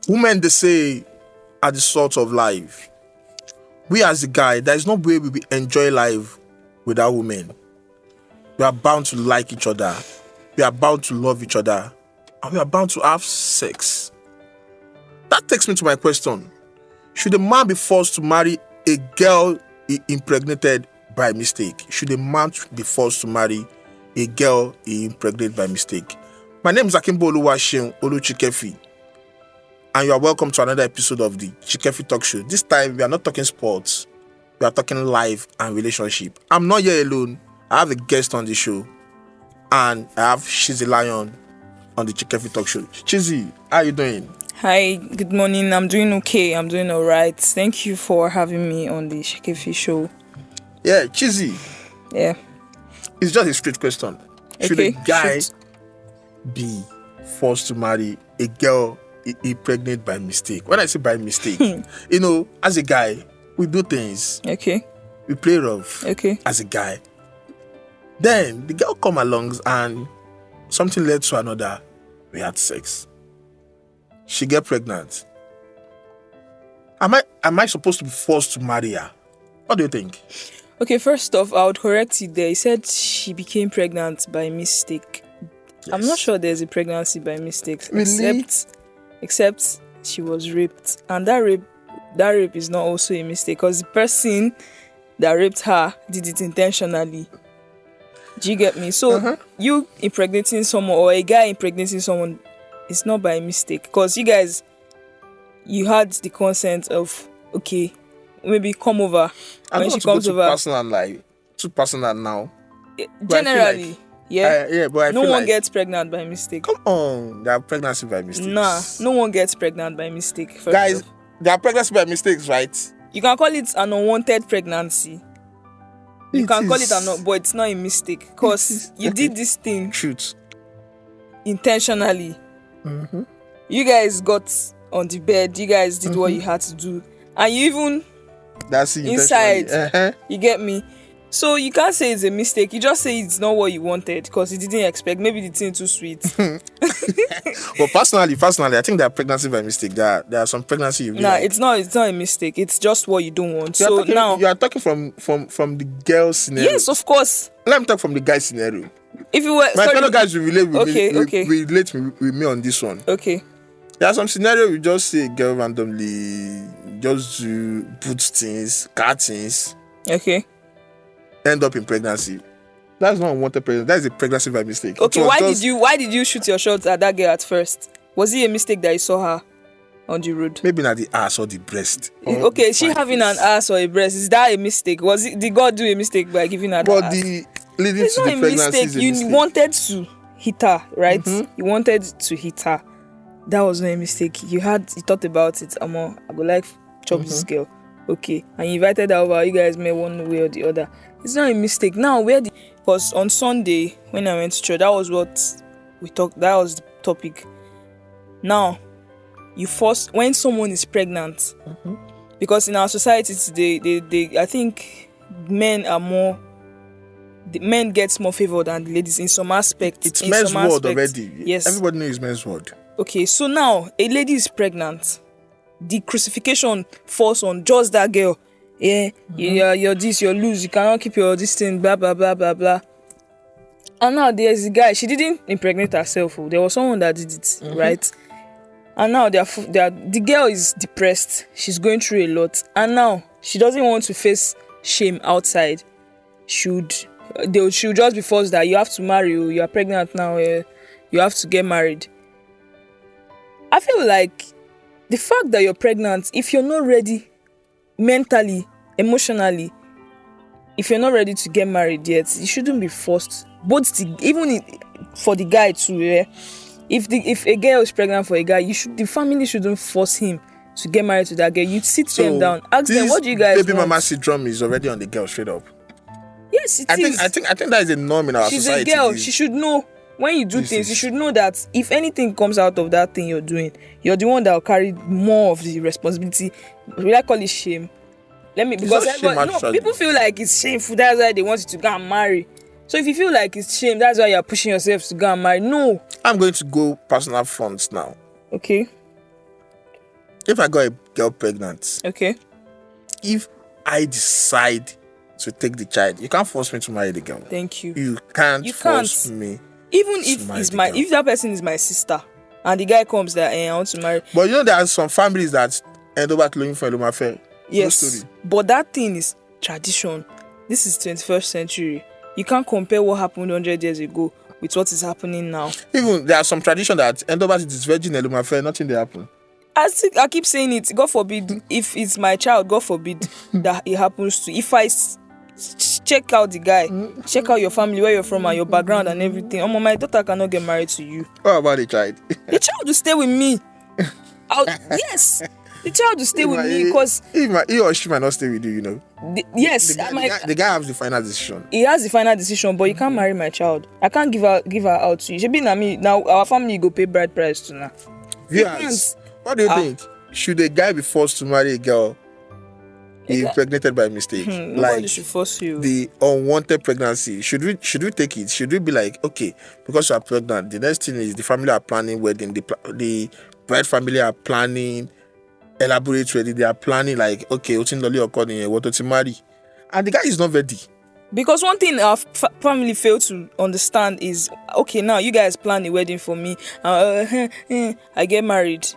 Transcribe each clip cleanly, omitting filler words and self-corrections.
Women, they say, are the salt of life. We as a guy, there is no way we will enjoy life without women. We are bound to like each other. We are bound to love each other. And we are bound to have sex. That takes me to my question. Should a man be forced to marry a girl he impregnated by mistake? Should a man be forced to marry a girl he impregnated by mistake? My name is Akimbo Oluwaseun Oluchikefi, and you are welcome to another episode of the Chikefi Talk Show. This time, we are not talking sports. We are talking life and relationship. I'm not here alone. I have a guest on the show, and I have Shizzy Lion on the Chikefi Talk Show. Shizzy, how are you doing? Hi, good morning. I'm doing okay. I'm doing all right. Thank you for having me on the Chikefi show. Yeah, Shizzy. Yeah. It's just a straight question. Should a guy shoot. be forced to marry a girl he pregnant by mistake? When I say by mistake, as a guy, we do things. Okay. We play rough. Okay. As a guy. Then the girl come along and something led to another. We had sex. She get pregnant. Am I supposed to be forced to marry her? What do you think? Okay, first off, I would correct you there. You said she became pregnant by mistake. Yes. I'm not sure there's a pregnancy by mistake. Really? Except she was raped. And that rape is not also a mistake, because the person that raped her did it intentionally. Do you get me? So you impregnating someone, or a guy impregnating someone, it's not by mistake, because you guys, you had the consent of, okay, maybe come over. I when don't she want to comes go over, too personal now. generally, But no one gets pregnant by mistake. Come on, there are pregnancy by mistakes. Nah, no one gets pregnant by mistake. Guys, there are pregnancy by mistakes, right? You can call it an unwanted pregnancy. You can call it but it's not a mistake, because you did this thing Truth. intentionally. You guys got on the bed. You guys did what you had to do, and you even That's it. inside. You get me? So you can't say it's a mistake. You just say it's not what you wanted, because you didn't expect. Maybe the thing too sweet. But personally, I think there are pregnancy by mistake. There are some pregnancy you Nah, it's not a mistake. It's just what you don't want. So now you are talking from the girl scenario. yes, of course. Let me talk from the guy scenario. If you were My fellow guys will relate with Okay, me. okay. Will relate with me on this one. Okay. There are some scenario you just see a girl randomly just do put things, cut things, Okay. end up in pregnancy. That's not unwanted pregnancy. That is a pregnancy by mistake. Okay. Why did you shoot your shots at that girl at first? Was it a mistake that you saw her on the road? Maybe not the ass or the breast. Okay, is she having an ass or a breast? Is that a mistake? Did God do a mistake by giving her But that ass? the leading It's to not the a pregnancy mistake. is a You mistake. wanted to hit her, right? You wanted to hit her. That was not a mistake. You thought about it. I go like chop this girl. Okay. And you invited her over. You guys met one way or the other. It's not a mistake. Now, because on Sunday, when I went to church, that was what we talked. That was the topic. Now, when someone is pregnant, because in our society today, I think men gets more favor than the ladies in some aspects. It's men's word already. Yes. Everybody knows men's word. Okay, so now a lady is pregnant. The crucifixion falls on just that girl. Yeah, you're this, you're loose, you cannot keep your this thing, blah blah blah blah blah. And now there's a guy. She didn't impregnate herself. There was someone that did it, right? And now the girl is depressed. She's going through a lot, and now she doesn't want to face shame outside. She'll just be forced that you have to marry. You are pregnant now. You have to get married. I feel like the fact that you're pregnant, if you're not ready mentally, emotionally, if you're not ready to get married yet, you shouldn't be forced. Even for the guy too. Yeah? If a girl is pregnant for a guy, the family shouldn't force him to get married to that girl. You sit them down, ask them, what do you guys baby want? mama syndrome is already on the girl straight up. Yes, it is. I think that is a norm in our She's society. a girl. She should know. When you do things, you should know that if anything comes out of that thing you're doing, you're the one that will carry more of the responsibility. Will I call it shame? People feel like it's shameful. That's why they want you to go and marry. So if you feel like it's shame, that's why you're pushing yourself to go and marry. No. I'm going to go personal fronts now. Okay. if I got a girl pregnant, Okay. if I decide to take the child, you can't force me to marry the girl. Thank you. You can't You force can't. me. Even to if marry it's the my girl. if that person is my sister and the guy comes that I want to marry. But you know there are some families that end up looking for a Loma Fair. Yes. Story. But that thing is tradition. This is 21st century. You can't compare what happened 100 years ago with what is happening now. Even there are some tradition that end up it is virgin Loma Fair, nothing they happen. I keep saying it. God forbid if it's my child. God forbid that it happens to. If I check out the guy, check out your family, where you're from, and your background and everything. My daughter cannot get married to you. What about the child? The child will stay with me. Yes, the child will stay with me because he or she might not stay with you. You know. Yes, the guy has the final decision. He has the final decision, but you can't marry my child. I can't give her out to you. She be na me now. Our family go pay bride price to now. Yes. What do you think? Should a guy be forced to marry a girl he impregnated by mistake? Nobody should force you. The unwanted pregnancy. Should we take it? Should we be like, okay, because you are pregnant, the next thing is the family are planning wedding, the bride family are planning elaborate wedding, they are planning like, okay, what to marry, and the guy is not ready. Because one thing our family fail to understand is, okay, now you guys plan a wedding for me. I get married.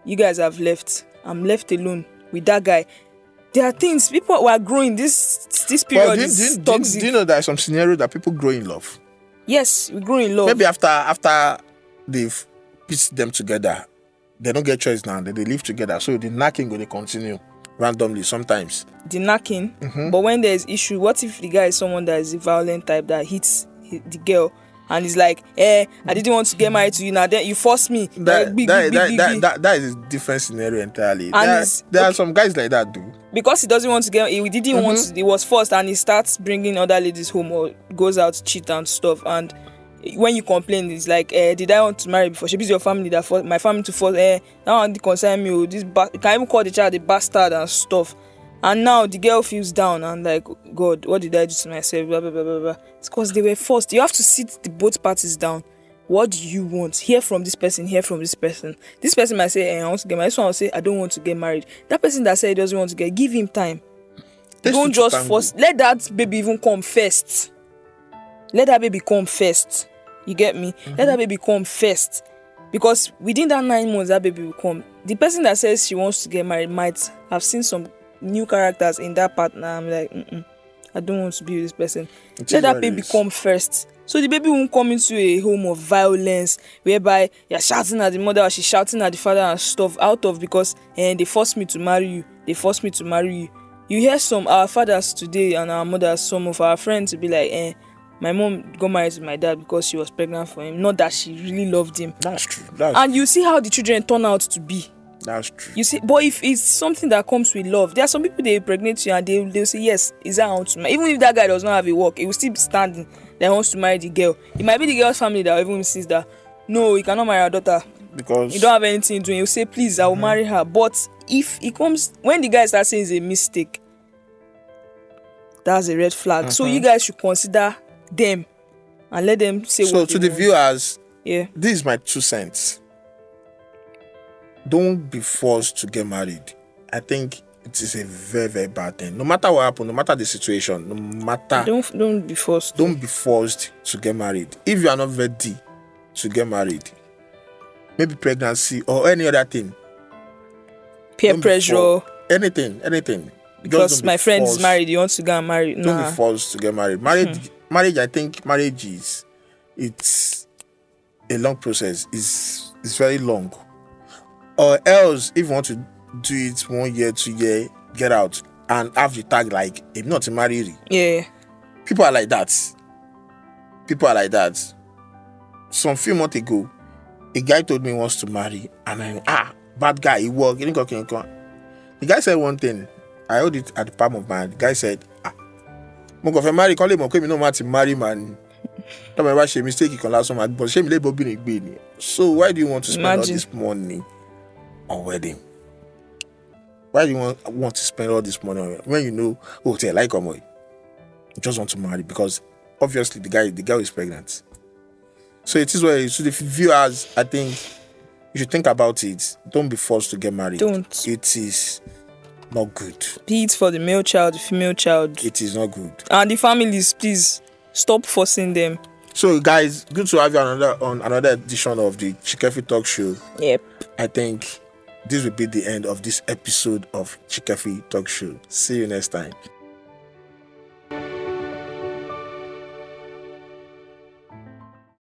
You guys have left. I'm left alone with that guy. There are things people who are growing. This period is toxic. Do you know there are some scenarios that people grow in love? Yes, we grow in love. Maybe after they've pieced them together, they don't get choice now. They live together, so the knacking will continue randomly sometimes. The knacking, but when there's issue, what if the guy is someone that is a violent type that hits the girl? And he's like, I didn't want to get married to you. Now then you forced me. That is a different scenario entirely. There are some guys like that, dude. Because he doesn't want to get, he didn't want to, he was forced, and he starts bringing other ladies home or goes out to cheat and stuff. And when you complain, it's like, did I want to marry before? She be your family that forced my family to force. That one concern me. You can even call the child a bastard and stuff. And now the girl feels down and like, God, what did I do to myself? Blah, blah, blah, blah, blah. It's because they were forced. You have to sit the both parties down. What do you want? Hear from this person, hear from this person. This person might say, I want to get married. This one will say, I don't want to get married. That person that said he doesn't want to get, give him time. Don't just force. Let that baby even come first. Let that baby come first. You get me? Let that baby come first. Because within that 9 months, that baby will come. The person that says she wants to get married might have seen some new characters in that partner. I'm like, I don't want to be with this person. Let that baby come first. So the baby won't come into a home of violence whereby you're shouting at the mother or she's shouting at the father and stuff because they forced me to marry you. They forced me to marry you. You hear our fathers today and our mothers, some of our friends will be like, my mom got married to my dad because she was pregnant for him. Not that she really loved him. That's true. And you see how the children turn out to be. That's true. You see, but if it's something that comes with love, there are some people they impregnate you and they'll say, yes, is that I want to marry. Even if that guy does not have a work, he will still be standing that wants to marry the girl. It might be the girl's family that even sees that, no, you cannot marry our daughter because you don't have anything doing. He'll say, please, I will marry her. But if it comes, when the guy starts saying it's a mistake, that's a red flag. So you guys should consider them and let them say what they want. So to the viewers, this is my 2 cents. Don't be forced to get married. I think it is a very, very bad thing. No matter what happens, no matter the situation, no matter. Don't be forced. Don't be forced to get married. If you are not ready to get married, maybe pregnancy or any other thing. Peer pressure. Anything. Because my friend is married, you want to go and marry. Don't be forced to get married. Marriage. I think marriage it's a long process. It's very long. Or else, if you want to do it 1 year, 2 year, get out and have the tag like, if not married. Yeah. People are like that. Some few months ago, a guy told me he wants to marry, and bad guy, he work. The guy said one thing. I hold it at the palm of my hand. The guy said, Moko marry, call him no matter marry man. Don't ever say mistake you can last some but shame labor being a. So why do you want to spend all this money on wedding? Why do you want to spend all this money on when you know they like a boy? You just want to marry because obviously the girl is pregnant. So it is what it is. So the viewers, I think you should think about it. Don't be forced to get married. Don't. It is not good. Be it for the male child, the female child. It is not good. And the families, please stop forcing them. So, guys, good to have you on another edition of the Chikefi Talk Show. Yep. I think this will be the end of this episode of Chikefi Talk Show. See you next time.